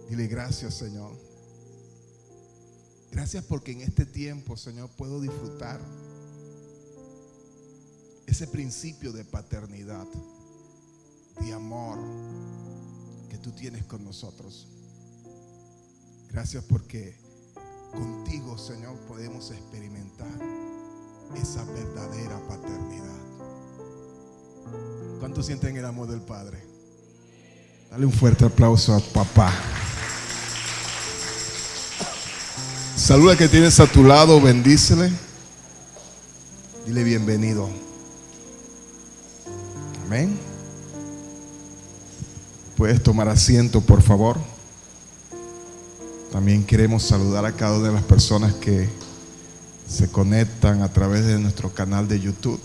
Dile gracias, Señor. Gracias porque en este tiempo, Señor, puedo disfrutar ese principio de paternidad, de amor que tú tienes con nosotros. Gracias porque contigo, Señor, podemos experimentar esa verdadera paternidad. ¿Cuántos sienten el amor del Padre? Dale un fuerte aplauso a papá. Saluda al que tienes a tu lado, bendícele. Dile bienvenido. Amén. Puedes tomar asiento, por favor. También queremos saludar a cada una de las personas que se conectan a través de nuestro canal de YouTube.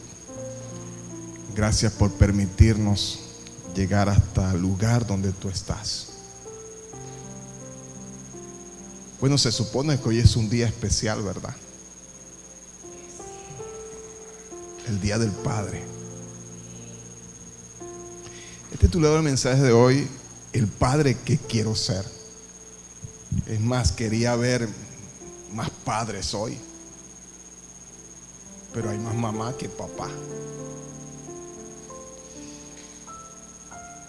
Gracias por permitirnos llegar hasta el lugar donde tú estás. Bueno, se supone que hoy es un día especial, ¿verdad? El Día del Padre. He titulado el mensaje de hoy, el padre que quiero ser. Es más, quería ver más padres hoy, pero hay más mamá que papá.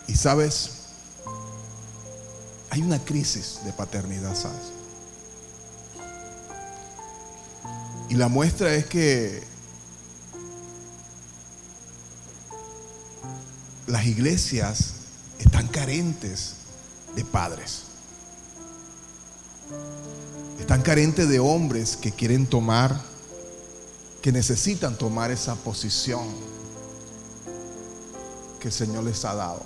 Y sabes, hay una crisis de paternidad, ¿sabes? Y la muestra es que las iglesias están carentes de padres. Están carentes de hombres que quieren tomar, que necesitan tomar esa posición que el Señor les ha dado.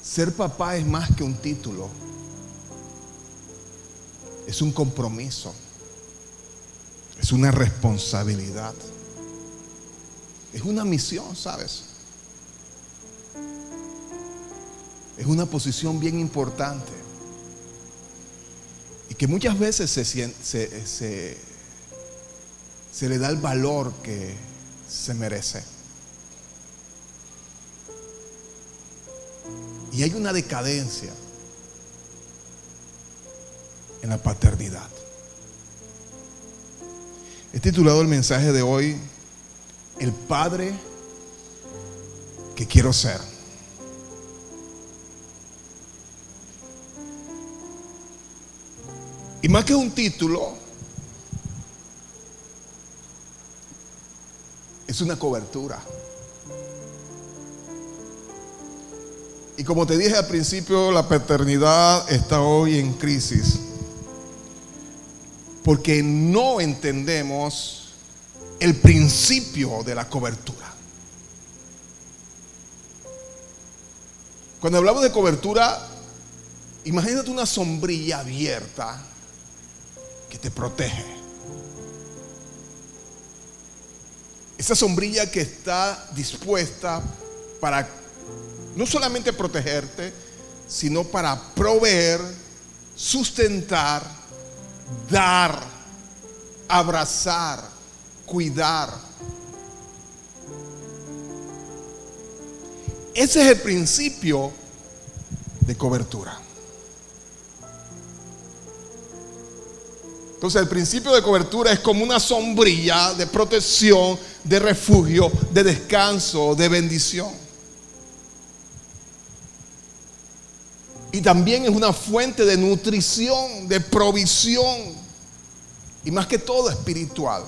Ser papá es más que un título. Es un compromiso. Es una responsabilidad. Es una misión, ¿sabes? Es una posición bien importante. Y que muchas veces se le da el valor que se merece. Y hay una decadencia en la paternidad. He titulado el mensaje de hoy, el padre que quiero ser. Y más que un título, es una cobertura. Y como te dije al principio, la paternidad está hoy en crisis, porque no entendemos el principio de la cobertura. Cuando hablamos de cobertura, imagínate una sombrilla abierta que te protege. Esa sombrilla que está dispuesta para no solamente protegerte, sino para proveer, sustentar, dar, abrazar, cuidar. Ese es el principio de cobertura. Entonces el principio de cobertura es como una sombrilla de protección, de refugio, de descanso, de bendición. Y también es una fuente de nutrición, de provisión, y más que todo espiritual.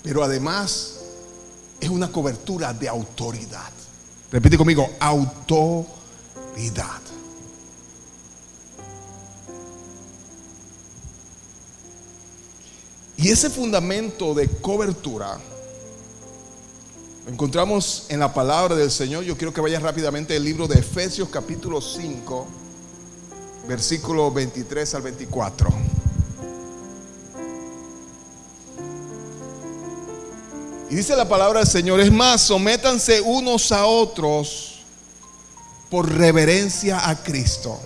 Pero además es una cobertura de autoridad. Repite conmigo, autoridad. Y ese fundamento de cobertura lo encontramos en la palabra del Señor. Yo quiero que vayas rápidamente al libro de Efesios capítulo 5, versículo 23 al 24. Y dice la palabra del Señor: es más, sométanse unos a otros por reverencia a Cristo.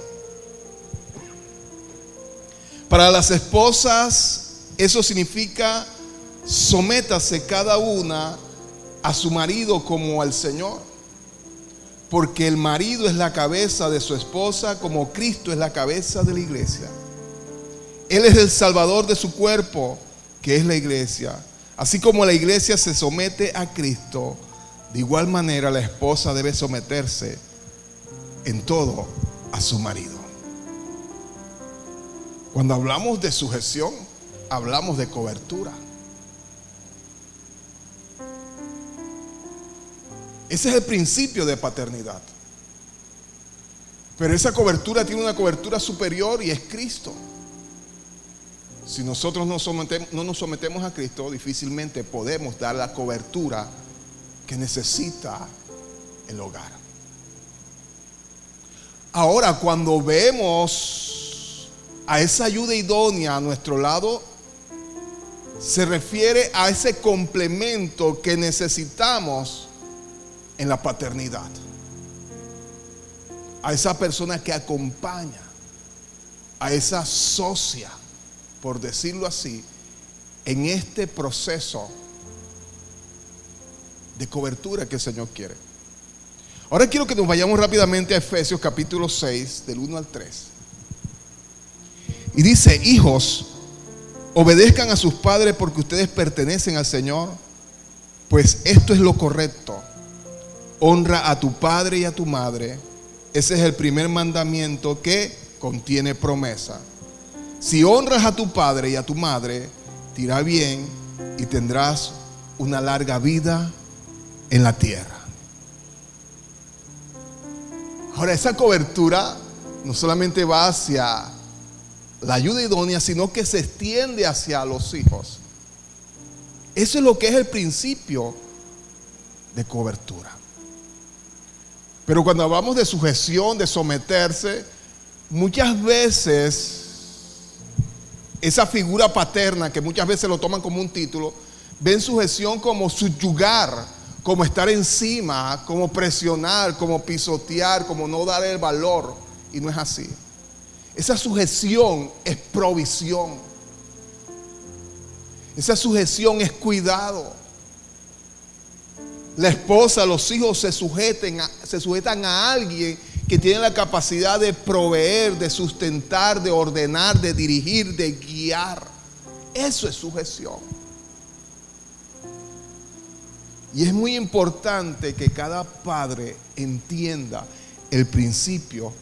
Para las esposas, eso significa sométase cada una a su marido como al Señor. porque el marido es la cabeza de su esposa, como Cristo es la cabeza de la iglesia. Él es el salvador de su cuerpo, que es la iglesia. Así como la iglesia se somete a Cristo, de igual manera la esposa debe someterse en todo a su marido. Cuando hablamos de sujeción, hablamos de cobertura. Ese es el principio de paternidad. Pero esa cobertura tiene una cobertura superior y es Cristo. Si nosotros no nos sometemos a Cristo, difícilmente podemos dar la cobertura que necesita el hogar. Ahora, cuando vemos a esa ayuda idónea a nuestro lado, se refiere a ese complemento que necesitamos en la paternidad, a esa persona que acompaña, a esa socia, por decirlo así, en este proceso de cobertura que el Señor quiere. Ahora quiero que nos vayamos rápidamente a Efesios capítulo 6, del 1 al 3. Y dice: hijos, obedezcan a sus padres porque ustedes pertenecen al Señor, pues esto es lo correcto. Honra a tu padre y a tu madre. Ese es el primer mandamiento que contiene promesa. Si honras a tu padre y a tu madre, te irá bien y tendrás una larga vida en la tierra. Ahora, esa cobertura no solamente va hacia la ayuda idónea, sino que se extiende hacia los hijos. Eso es lo que es el principio de cobertura. Pero cuando hablamos de sujeción, de someterse, muchas veces esa figura paterna, que muchas veces lo toman como un título, ven sujeción como subyugar, como estar encima, como presionar, como pisotear, como no dar el valor. Y no es así. Esa sujeción es provisión. Esa sujeción es cuidado. La esposa, los hijos se sujetan a alguien que tiene la capacidad de proveer, de sustentar, de ordenar, de dirigir, de guiar. Eso es sujeción. Y es muy importante que cada padre entienda el principio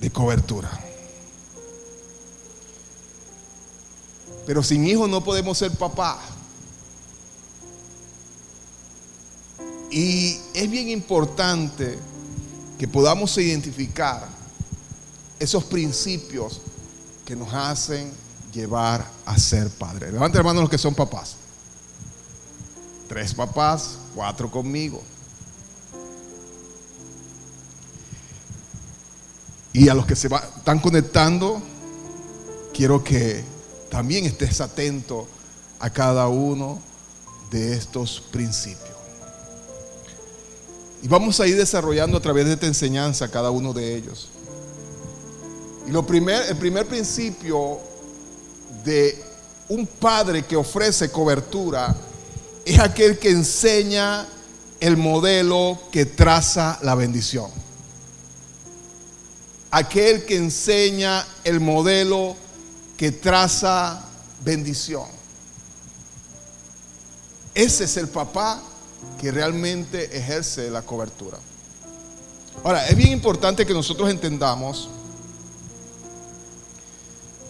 de cobertura. Pero sin hijos no podemos ser papá. Y es bien importante que podamos identificar esos principios que nos hacen llevar a ser padres. Levanten las manos los que son papás. 3 papás, 4 conmigo. Y a los que están conectando, quiero que también estés atento a cada uno de estos principios. Y vamos a ir desarrollando a través de esta enseñanza cada uno de ellos. Y el primer principio de un padre que ofrece cobertura es aquel que enseña el modelo que traza la bendición. Aquel que enseña el modelo que traza bendición. Ese es el papá que realmente ejerce la cobertura. Ahora, es bien importante que nosotros entendamos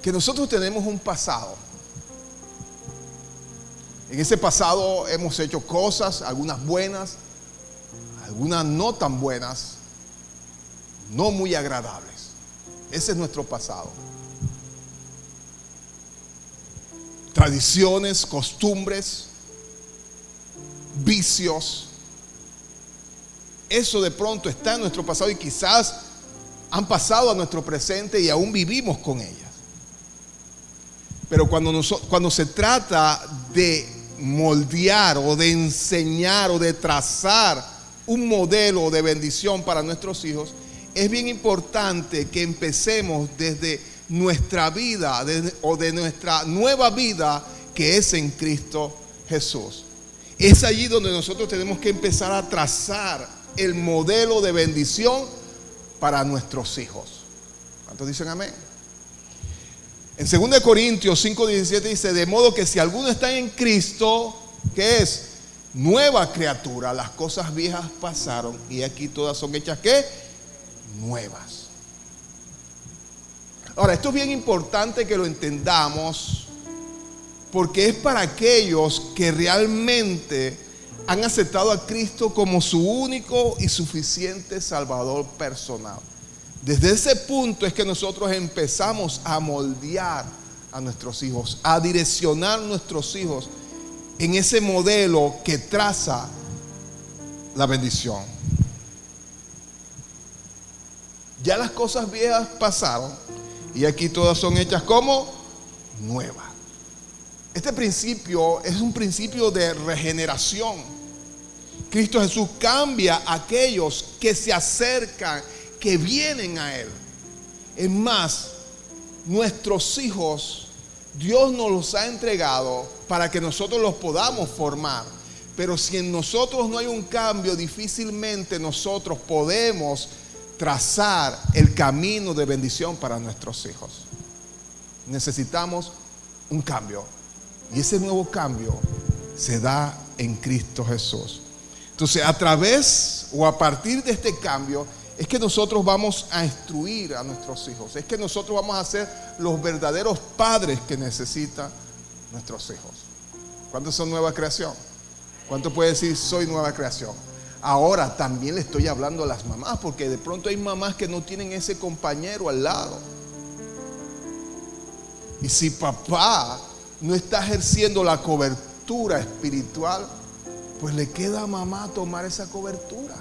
que nosotros tenemos un pasado. En ese pasado hemos hecho cosas, algunas buenas, algunas no tan buenas, no muy agradables. Ese es nuestro pasado. Tradiciones, costumbres, vicios. Eso de pronto está en nuestro pasado y quizás han pasado a nuestro presente y aún vivimos con ellas. Pero cuando se trata de moldear o de enseñar o de trazar un modelo de bendición para nuestros hijos, es bien importante que empecemos desde nuestra vida o de nuestra nueva vida que es en Cristo Jesús. Es allí donde nosotros tenemos que empezar a trazar el modelo de bendición para nuestros hijos. ¿Cuántos dicen amén? En 2 Corintios 5:17 dice: de modo que si alguno está en Cristo, ¿qué es? Nueva criatura. Las cosas viejas pasaron y aquí todas son hechas, ¿qué? Nuevas. Ahora, esto es bien importante que lo entendamos, porque es para aquellos que realmente han aceptado a Cristo como su único y suficiente Salvador personal. Desde ese punto es que nosotros empezamos a moldear a nuestros hijos, a direccionar a nuestros hijos en ese modelo que traza la bendición. Ya las cosas viejas pasaron y aquí todas son hechas como nuevas. Este principio es un principio de regeneración. Cristo Jesús cambia a aquellos que se acercan, que vienen a Él. Es más, nuestros hijos, Dios nos los ha entregado para que nosotros los podamos formar. Pero si en nosotros no hay un cambio, difícilmente nosotros podemos trazar el camino de bendición para nuestros hijos. Necesitamos un cambio. Y ese nuevo cambio se da en Cristo Jesús. Entonces, a través o a partir de este cambio es que nosotros vamos a instruir a nuestros hijos. Es que nosotros vamos a ser los verdaderos padres que necesitan nuestros hijos. ¿Cuántos son nueva creación? ¿Cuánto puede decir soy nueva creación? Ahora también le estoy hablando a las mamás, porque de pronto hay mamás que no tienen ese compañero al lado. Y si papá no está ejerciendo la cobertura espiritual, pues le queda a mamá tomar esa cobertura.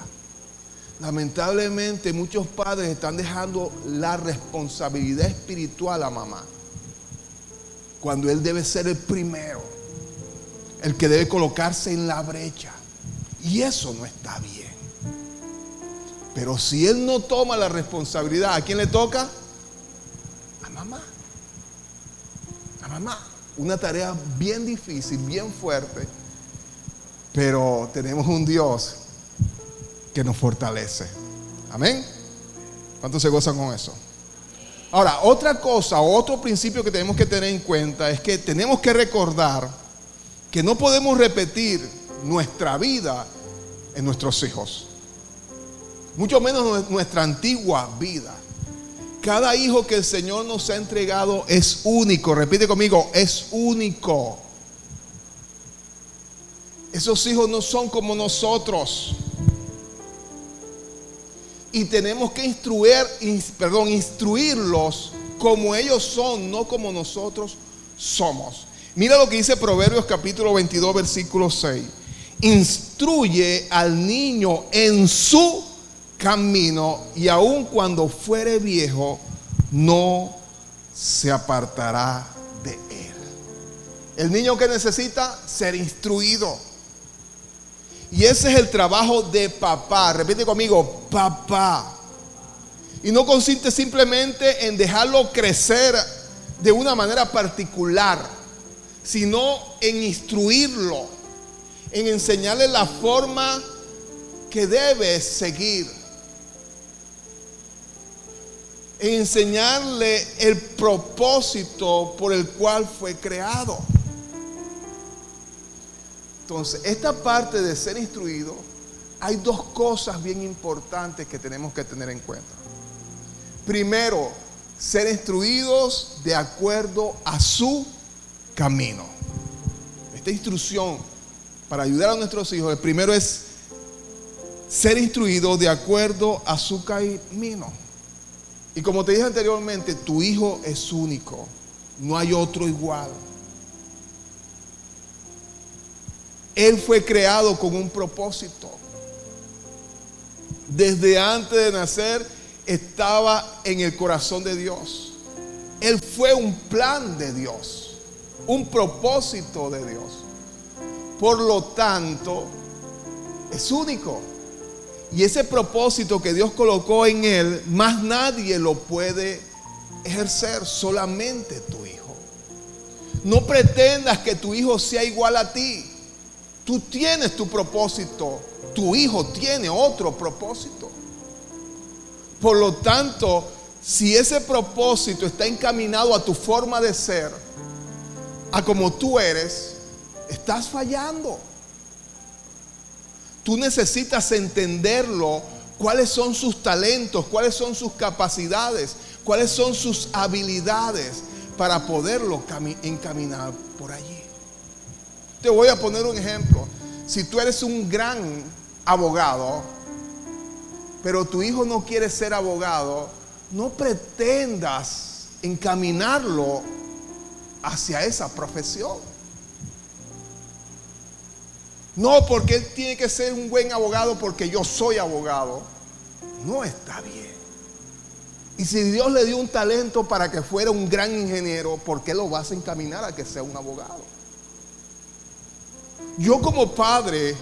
Lamentablemente muchos padres están dejando la responsabilidad espiritual a mamá, cuando él debe ser el primero, el que debe colocarse en la brecha. Y eso no está bien. Pero si él no toma la responsabilidad, ¿a quién le toca? A mamá. A mamá. Una tarea bien difícil, bien fuerte. Pero tenemos un Dios que nos fortalece. Amén. ¿Cuántos se gozan con eso? Ahora, otra cosa, otro principio que tenemos que tener en cuenta es que tenemos que recordar que no podemos repetir nuestra vida en nuestros hijos, mucho menos nuestra antigua vida. Cada hijo que el Señor nos ha entregado es único. Repite conmigo, es único. Esos hijos no son como nosotros. Y tenemos que instruirlos como ellos son, no como nosotros somos. Mira lo que dice Proverbios capítulo 22, versículo 6. Instruye al niño en su camino, y aun cuando fuere viejo, no se apartará de él. El niño que necesita ser instruido. Y ese es el trabajo de papá. Repite conmigo, papá. Y no consiste simplemente en dejarlo crecer de una manera particular, sino en instruirlo, en enseñarle la forma que debe seguir, en enseñarle el propósito por el cual fue creado. Entonces, esta parte de ser instruido, hay dos cosas bien importantes que tenemos que tener en cuenta. Primero, ser instruidos de acuerdo a su camino. Esta instrucción para ayudar a nuestros hijos, el primero es ser instruido de acuerdo a su camino. Y como te dije anteriormente, tu hijo es único, no hay otro igual. Él fue creado con un propósito. Desde antes de nacer estaba en el corazón de Dios. Él fue un plan de Dios, un propósito de Dios. Por lo tanto, es único. Y ese propósito que Dios colocó en él, más nadie lo puede ejercer, solamente tu hijo. No pretendas que tu hijo sea igual a ti. Tú tienes tu propósito tu hijo tiene otro propósito. Por lo tanto, si ese propósito está encaminado a tu forma de ser, a como tú eres, estás fallando. Tú necesitas entenderlo, cuáles son sus talentos, cuáles son sus capacidades, cuáles son sus habilidades para poderlo encaminar por allí. Te voy a poner un ejemplo. Si tú eres un gran abogado, pero tu hijo no quiere ser abogado, no pretendas encaminarlo hacia esa profesión. No porque él tiene que ser un buen abogado porque yo soy abogado. No está bien. Y si Dios le dio un talento para que fuera un gran ingeniero, ¿por qué lo vas a encaminar a que sea un abogado? Yo como padre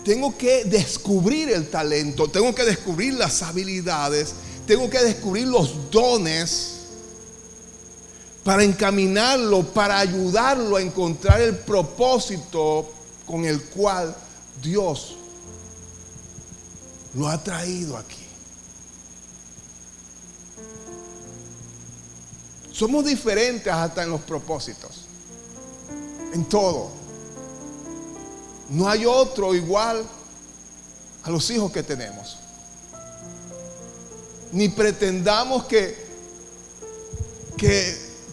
tengo que descubrir el talento, tengo que descubrir las habilidades, tengo que descubrir los dones para encaminarlo, para ayudarlo a encontrar el propósito con el cual Dios lo ha traído aquí. Somos diferentes hasta en los propósitos, en todo. No hay otro igual a los hijos que tenemos. Ni pretendamos que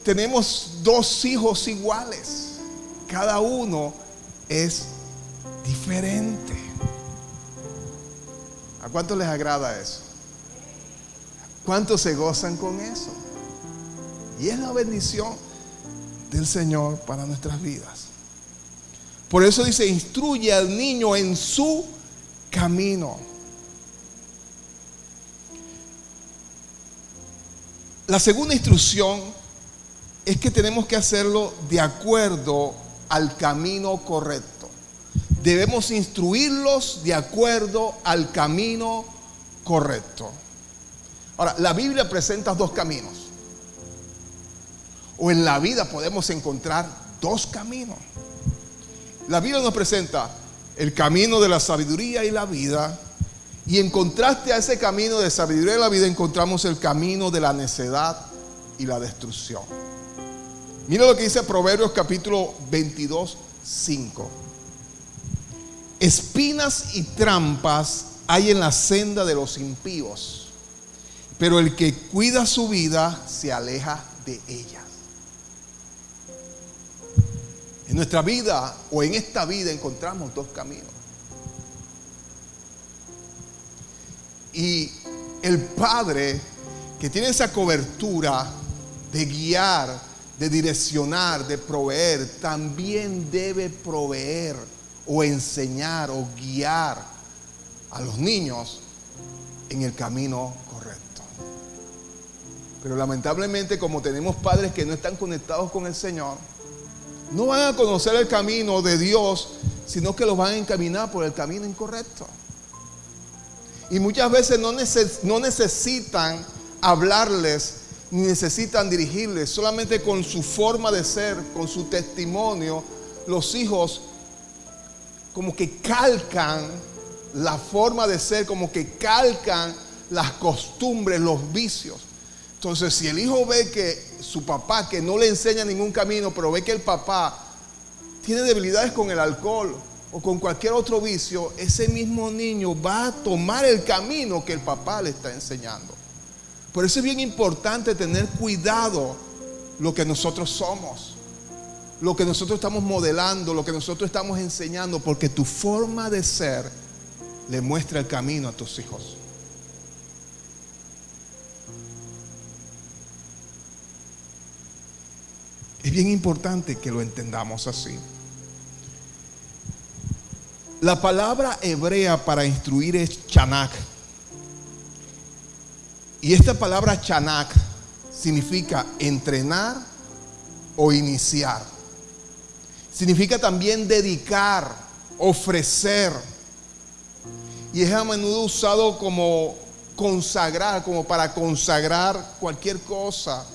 tenemos dos hijos iguales. Cada uno es diferente. ¿A cuántos les agrada eso? ¿Cuántos se gozan con eso? Y es la bendición del Señor para nuestras vidas. Por eso dice, instruye al niño en su camino. La segunda instrucción es que tenemos que hacerlo de acuerdo al camino correcto. Debemos instruirlos de acuerdo al camino correcto. Ahora, la Biblia presenta dos caminos. O en la vida podemos encontrar dos caminos. La Biblia nos presenta el camino de la sabiduría y la vida. Y en contraste a ese camino de sabiduría y la vida encontramos el camino de la necedad y la destrucción. Mira lo que dice Proverbios capítulo 22, 5. Espinas y trampas hay en la senda de los impíos, pero el que cuida su vida se aleja de ellas. En nuestra vida o en esta vida encontramos dos caminos. Y el padre que tiene esa cobertura de guiar, de direccionar, de proveer, también debe proveer o enseñar o guiar a los niños en el camino correcto. Pero lamentablemente, como tenemos padres que no están conectados con el Señor, no van a conocer el camino de Dios, sino que los van a encaminar por el camino incorrecto. Y muchas veces no necesitan hablarles, ni necesitan dirigirles. Solamente con su forma de ser, con su testimonio, los hijos como que calcan la forma de ser, como que calcan las costumbres, los vicios. Entonces, si el hijo ve que su papá, que no le enseña ningún camino, pero ve que el papá tiene debilidades con el alcohol o con cualquier otro vicio, ese mismo niño va a tomar el camino que el papá le está enseñando. Por eso es bien importante tener cuidado lo que nosotros somos, lo que nosotros estamos modelando, lo que nosotros estamos enseñando, porque tu forma de ser le muestra el camino a tus hijos. Es bien importante que lo entendamos así. La palabra hebrea para instruir es chanak. Y esta palabra chanak significa entrenar o iniciar. Significa también dedicar, ofrecer. Y es a menudo usado como consagrar, como para consagrar cualquier cosa,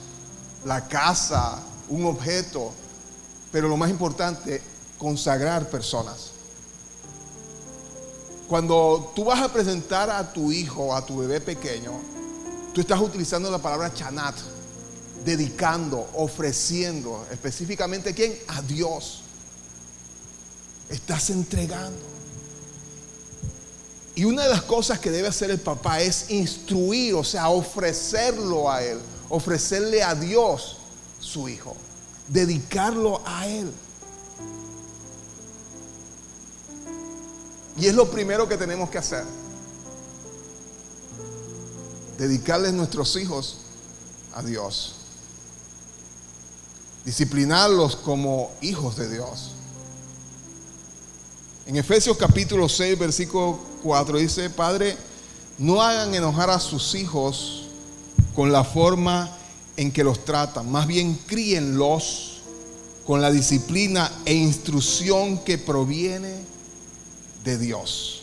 la casa, un objeto, pero lo más importante, consagrar personas. Cuando tú vas a presentar a tu hijo, a tu bebé pequeño, tú estás utilizando la palabra chanat, dedicando, ofreciendo, específicamente ¿a quién? A Dios. Estás entregando. Y una de las cosas que debe hacer el papá es instruir, o sea, ofrecerlo a Él, ofrecerle a Dios su hijo, dedicarlo a Él. Y es lo primero que tenemos que hacer. Dedicarles nuestros hijos a Dios. Disciplinarlos como hijos de Dios. En Efesios capítulo 6, versículo 4 dice: Padre, no hagan enojar a sus hijos con la forma en que los tratan. Más bien críenlos con la disciplina e instrucción que proviene de Dios.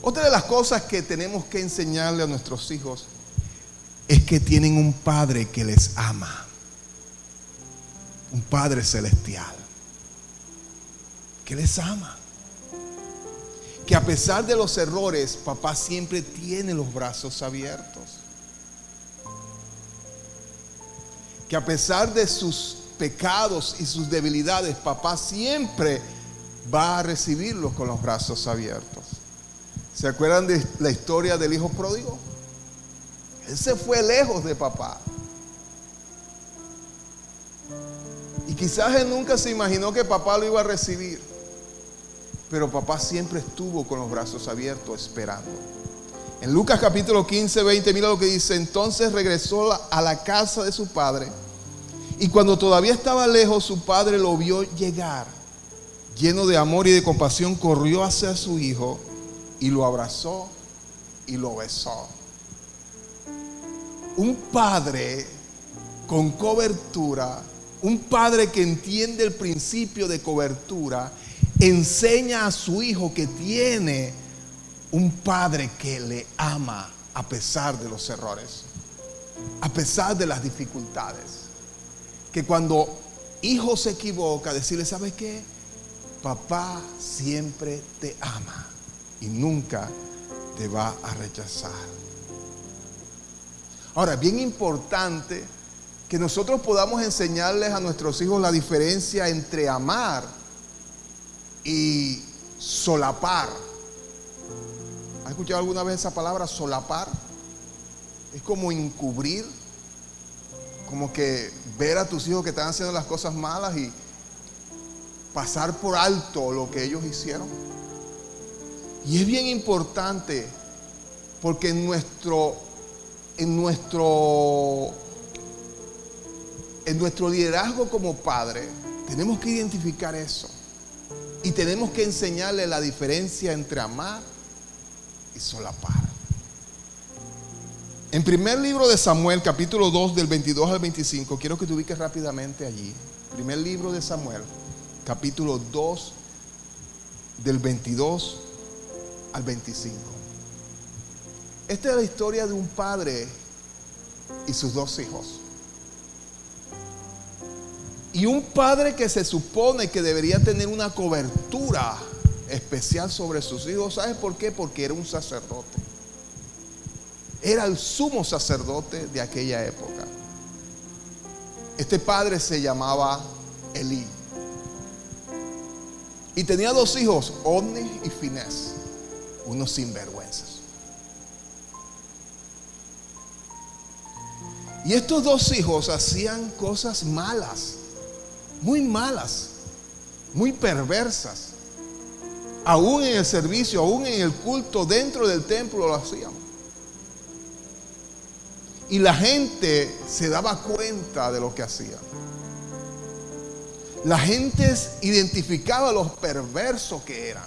Otra de las cosas que tenemos que enseñarle a nuestros hijos es que tienen un Padre que les ama, un Padre celestial que les ama, que a pesar de los errores, papá siempre tiene los brazos abiertos, que a pesar de sus pecados y sus debilidades, papá siempre va a recibirlos con los brazos abiertos. ¿Se acuerdan de la historia del hijo pródigo? Él se fue lejos de papá. Y quizás él nunca se imaginó que papá lo iba a recibir. Pero papá siempre estuvo con los brazos abiertos esperando. En Lucas capítulo 15, 20, mira lo que dice: entonces regresó a la casa de su padre. Y cuando todavía estaba lejos, su padre lo vio llegar. Lleno de amor y de compasión, corrió hacia su hijo y lo abrazó y lo besó. Un padre con cobertura, un padre que entiende el principio de cobertura, enseña a su hijo que tiene un padre que le ama a pesar de los errores, a pesar de las dificultades. Que cuando hijo se equivoca, decirle: ¿sabes qué? Papá siempre te ama y nunca te va a rechazar. Ahora, bien importante que nosotros podamos enseñarles a nuestros hijos la diferencia entre amar y solapar. ¿Has escuchado alguna vez esa palabra, solapar? Es como encubrir, como que ver a tus hijos que están haciendo las cosas malas y pasar por alto lo que ellos hicieron. Y es bien importante porque en nuestro liderazgo como padre tenemos que identificar eso y tenemos que enseñarle la diferencia entre amar y solapar. En primer libro de Samuel, capítulo 2, del 22 al 25, quiero que te ubiques rápidamente allí. Primer libro de Samuel, capítulo 2, del 22 al 25. Esta es la historia de un padre y sus dos hijos. Y un padre que se supone que debería tener una cobertura especial sobre sus hijos. ¿Sabes por qué? Porque era un sacerdote. Era el sumo sacerdote de aquella época. Este padre se llamaba Elí. Y tenía dos hijos, Ofni y Finés, unos sinvergüenzas. Y estos dos hijos hacían cosas malas, muy perversas. Aún en el servicio, aún en el culto dentro del templo lo hacían. Y la gente se daba cuenta de lo que hacían. La gente identificaba los perversos que eran.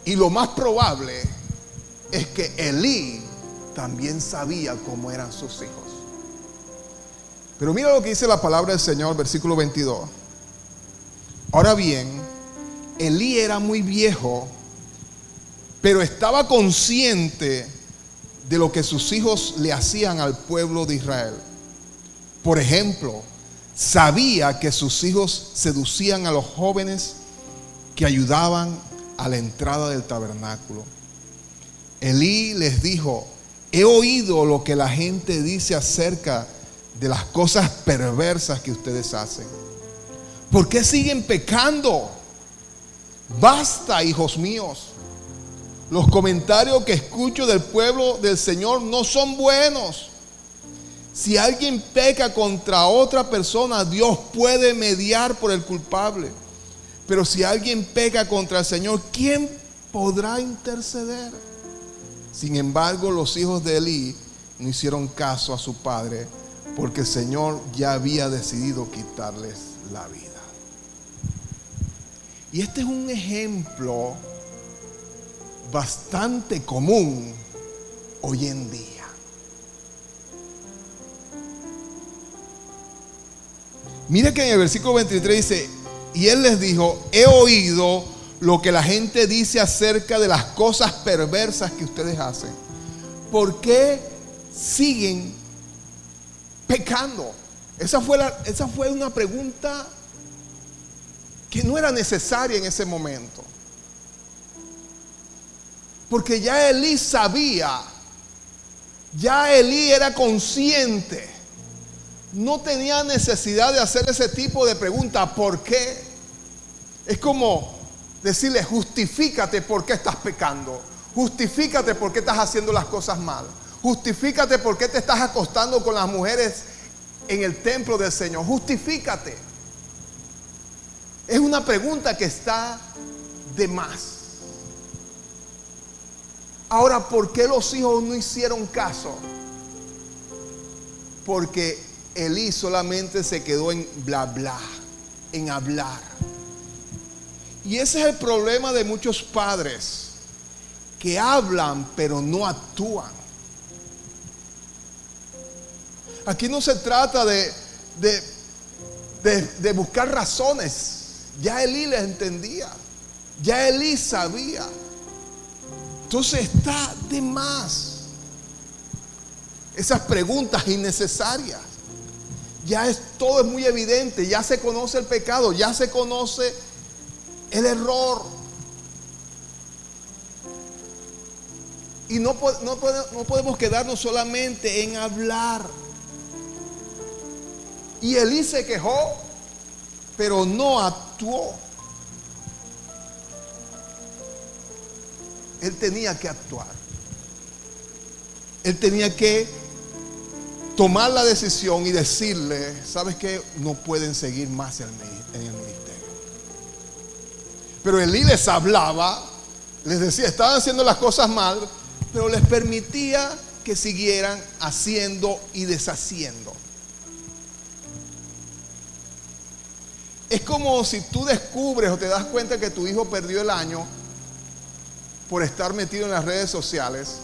Y lo más probable es que Elí también sabía cómo eran sus hijos. Pero mira lo que dice la palabra del Señor, versículo 22. Ahora bien, Elí era muy viejo, pero estaba consciente de lo que sus hijos le hacían al pueblo de Israel. Por ejemplo, sabía que sus hijos seducían a los jóvenes que ayudaban a la entrada del tabernáculo. Elí les dijo: he oído lo que la gente dice acerca de las cosas perversas que ustedes hacen. ¿Por qué siguen pecando? Basta, hijos míos. Los comentarios que escucho del pueblo del Señor no son buenos. Si alguien peca contra otra persona, Dios puede mediar por el culpable. Pero si alguien peca contra el Señor, ¿quién podrá interceder? Sin embargo, los hijos de Elí no hicieron caso a su padre, porque el Señor ya había decidido quitarles la vida. Y este es un ejemplo bastante común hoy en día. Mira que en el versículo 23 dice: y él les dijo: he oído lo que la gente dice acerca de las cosas perversas que ustedes hacen. ¿Por qué siguen pecando? Esa fue una pregunta que no era necesaria en ese momento. Porque ya Elí sabía, ya Elí era consciente. No tenía necesidad de hacer ese tipo de pregunta. ¿Por qué? Es como decirle: justifícate por qué estás pecando. Justifícate por qué estás haciendo las cosas mal. Justifícate por qué te estás acostando con las mujeres en el templo del Señor. Justifícate. Es una pregunta que está de más. Ahora, ¿por qué los hijos no hicieron caso? Porque Elí solamente se quedó en bla bla, en hablar. Y ese es el problema de muchos padres, que hablan pero no actúan. Aquí no se trata de buscar razones. Ya Elí les entendía, ya Elí sabía. Entonces está de más esas preguntas innecesarias. Todo es muy evidente. Ya se conoce el pecado, ya se conoce el error. Y no podemos quedarnos solamente en hablar. Y Elí se quejó, pero no actuó. Él tenía que actuar. Él tenía que tomar la decisión y decirle: ¿sabes qué? No pueden seguir más en el ministerio. Pero Elí les hablaba, les decía, estaban haciendo las cosas mal, pero les permitía que siguieran haciendo y deshaciendo. Es como si tú descubres o te das cuenta que tu hijo perdió el año por estar metido en las redes sociales,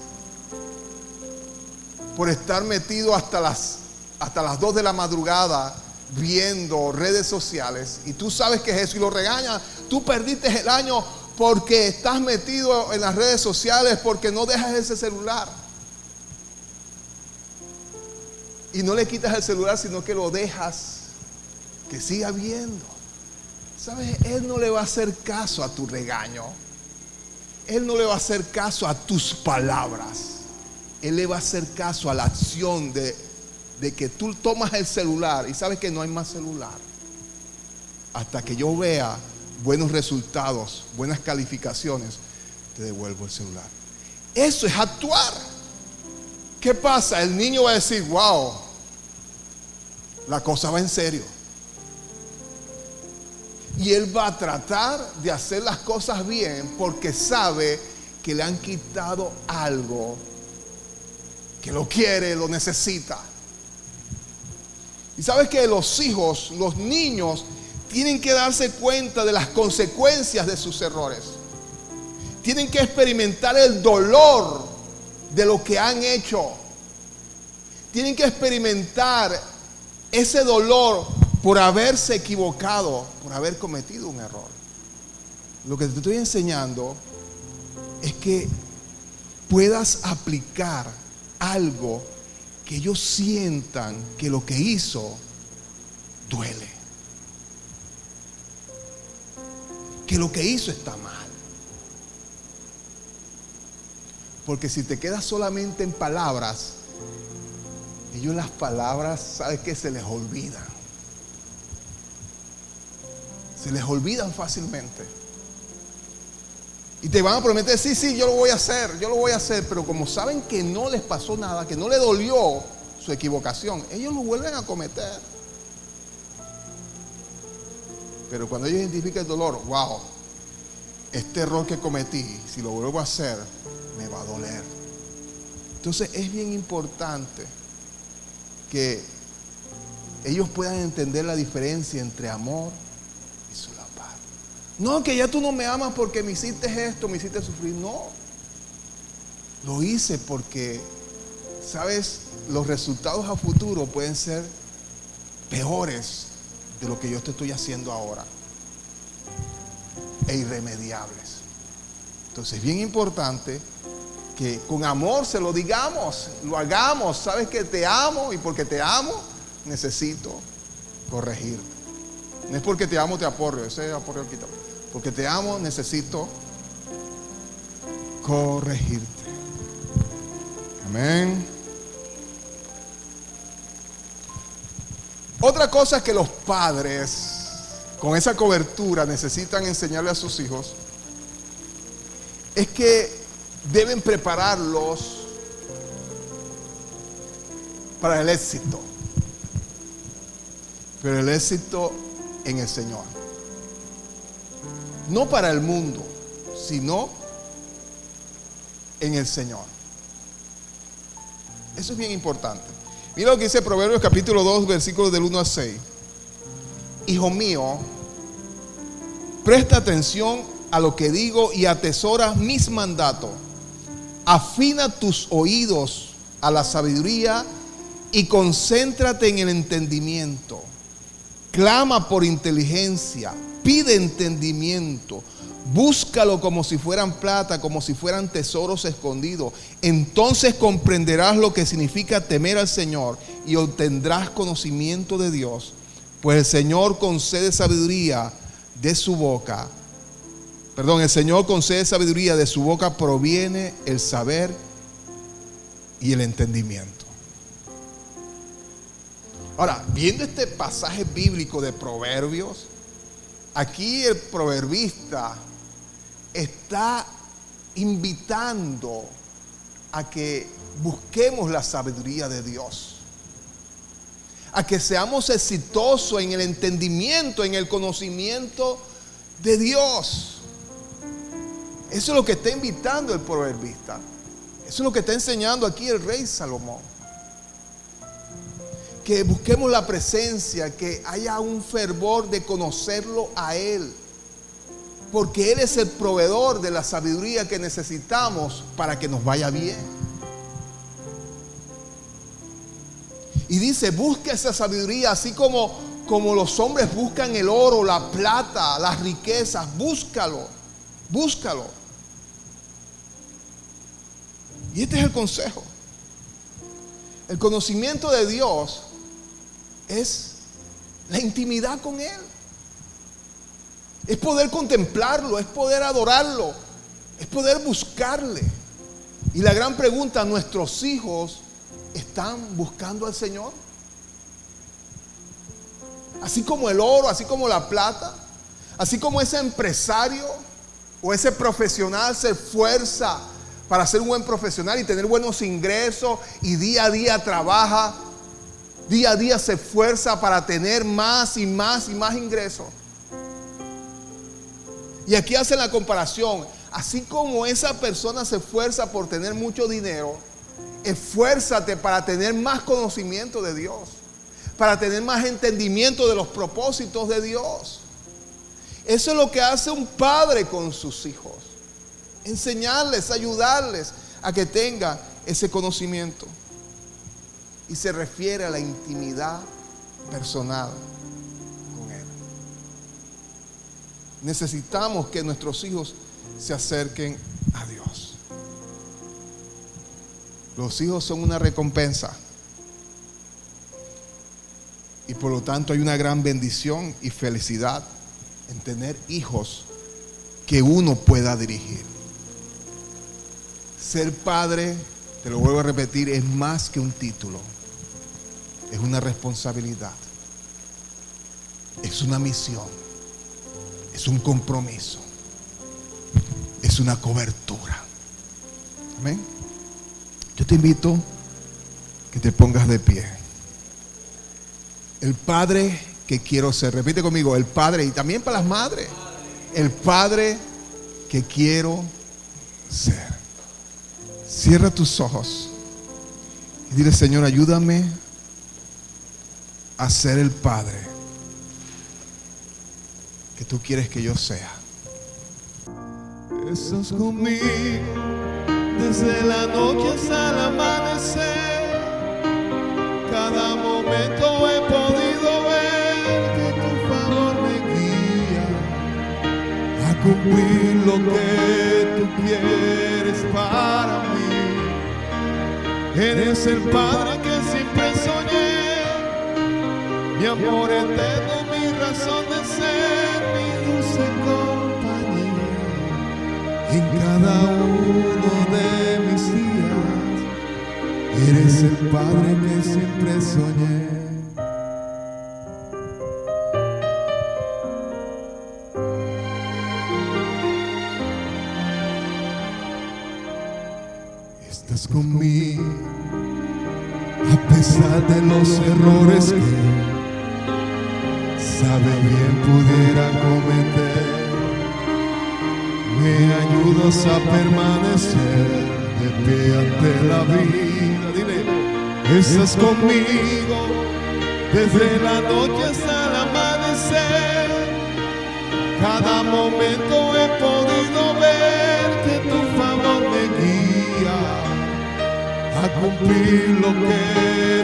por estar metido hasta las 2 de la madrugada viendo redes sociales, y tú sabes que es eso y lo regañas. Tú perdiste el año porque estás metido en las redes sociales, porque no dejas ese celular. Y no le quitas el celular, sino que lo dejas que siga viendo. ¿Sabes? Él no le va a hacer caso a tu regaño. Él no le va a hacer caso a tus palabras. Él le va a hacer caso a la acción de que tú tomas el celular y sabes que no hay más celular hasta que yo vea buenos resultados, buenas calificaciones, te devuelvo el celular. Eso es actuar. ¿Qué pasa? El niño va a decir: wow, la cosa va en serio. Y él va a tratar de hacer las cosas bien, porque sabe que le han quitado algo que lo quiere, lo necesita. Y sabes que los hijos, los niños, tienen que darse cuenta de las consecuencias de sus errores. Tienen que experimentar el dolor de lo que han hecho. Tienen que experimentar ese dolor por haberse equivocado, por haber cometido un error. Lo que te estoy enseñando es que puedas aplicar algo que ellos sientan que lo que hizo duele. que lo que hizo está mal. Porque si te quedas solamente en palabras, ellos las palabras, ¿sabes qué? Se les olvidan. Se les olvidan fácilmente. Y te van a prometer, sí, yo lo voy a hacer. Pero como saben que no les pasó nada, que no le dolió su equivocación, ellos lo vuelven a cometer. Pero cuando ellos identifican el dolor, wow, este error que cometí, si lo vuelvo a hacer, me va a doler. Entonces es bien importante que ellos puedan entender la diferencia entre amor y solapar. No, que ya tú no me amas porque me hiciste esto, me hiciste sufrir. No, lo hice porque, ¿sabes? Los resultados a futuro pueden ser peores de lo que yo te estoy haciendo ahora, e irremediables. Entonces es bien importante que con amor se lo digamos, lo hagamos. Sabes que te amo, y porque te amo necesito corregirte. No es porque te amo te aporreo, ese aporreo quita. Porque te amo necesito corregirte. Amén. Otra cosa es que los padres, con esa cobertura, necesitan enseñarle a sus hijos, es que deben prepararlos para el éxito. Pero el éxito en el Señor. No para el mundo, sino en el Señor. Eso es bien importante. Mira lo que dice Proverbios capítulo 2, versículos del 1 al 6. Hijo mío, presta atención a lo que digo y atesora mis mandatos. Afina tus oídos a la sabiduría y concéntrate en el entendimiento. Clama por inteligencia, pide entendimiento, búscalo como si fueran plata, como si fueran tesoros escondidos. Entonces comprenderás lo que significa temer al Señor y obtendrás conocimiento de Dios, pues el Señor concede sabiduría de su boca. El Señor concede sabiduría, de su boca proviene el saber y el entendimiento. Ahora, viendo este pasaje bíblico de Proverbios, aquí el proverbista está invitando a que busquemos la sabiduría de Dios, a que seamos exitosos en el entendimiento, en el conocimiento de Dios. Eso es lo que está invitando el proverbista. Eso es lo que está enseñando aquí el rey Salomón. Que busquemos la presencia, que haya un fervor de conocerlo a Él. Porque Él es el proveedor de la sabiduría que necesitamos para que nos vaya bien. Y dice, busca esa sabiduría, así como los hombres buscan el oro, la plata, las riquezas. Búscalo. Y este es el consejo. El conocimiento de Dios es la intimidad con Él. Es poder contemplarlo, es poder adorarlo, es poder buscarle. Y la gran pregunta, ¿nuestros hijos están buscando al Señor? Así como el oro, así como la plata, así como ese empresario o ese profesional se esfuerza para ser un buen profesional y tener buenos ingresos, y día a día trabaja, día a día se esfuerza para tener más y más y más ingresos. Y aquí hacen la comparación. Así como esa persona se esfuerza por tener mucho dinero, esfuérzate para tener más conocimiento de Dios, para tener más entendimiento de los propósitos de Dios. Eso es lo que hace un padre con sus hijos. Enseñarles, ayudarles a que tengan ese conocimiento. Y se refiere a la intimidad personal con Él. Necesitamos que nuestros hijos se acerquen a Dios. Los hijos son una recompensa. Y por lo tanto hay una gran bendición y felicidad en tener hijos que uno pueda dirigir. Ser padre, te lo vuelvo a repetir, es más que un título. Es una responsabilidad. Es una misión. Es un compromiso. Es una cobertura. Amén. Yo te invito que te pongas de pie. El padre que quiero ser. Repite conmigo, el padre, y también para las madres. El padre que quiero ser. Cierra tus ojos y dile: Señor, ayúdame a ser el padre que tú quieres que yo sea. Estás conmigo desde la noche hasta el amanecer. Cada momento he podido ver que tu favor me guía a cumplir lo que tú quieres para mí. Eres el Padre que siempre soñé, mi amor eterno, mi razón de ser, mi dulce compañía. En cada uno de mis días, eres el Padre que siempre soñé. Estás conmigo a pesar de los errores que sabe bien pudiera cometer. Me ayudas a permanecer de pie ante la vida. Dile: estás conmigo desde la noche hasta el amanecer. Cada momento he podido ver que tu favor me guía a cumplir lo que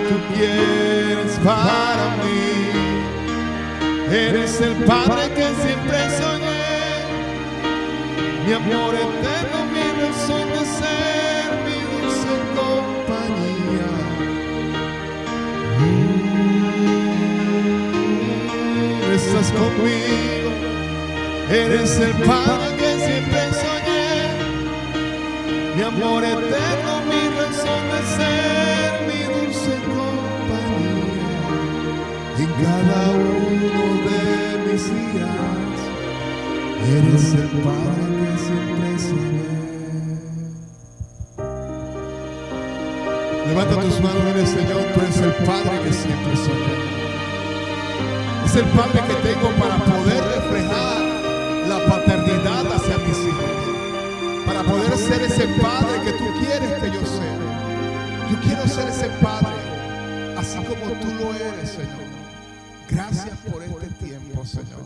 tú quieres para mí. Eres el Padre que siempre soñé, mi amor eterno, mi razón de ser, mi dulce compañía. Estás conmigo, eres el Padre que siempre soñé, mi amor eterno, mi razón de ser, mi dulce compañía. En cada uno de mis días, eres el Padre que siempre soñé. Levanta tus manos y dile: Señor, tú eres el Padre que siempre soñé. Es el Padre que tengo para poder reflejar la paternidad hacia mis hijos, para poder ser ese Padre que tú quieres que yo sea. Yo quiero ser ese Padre así como tú lo eres, Señor. Gracias por este tiempo, Señor.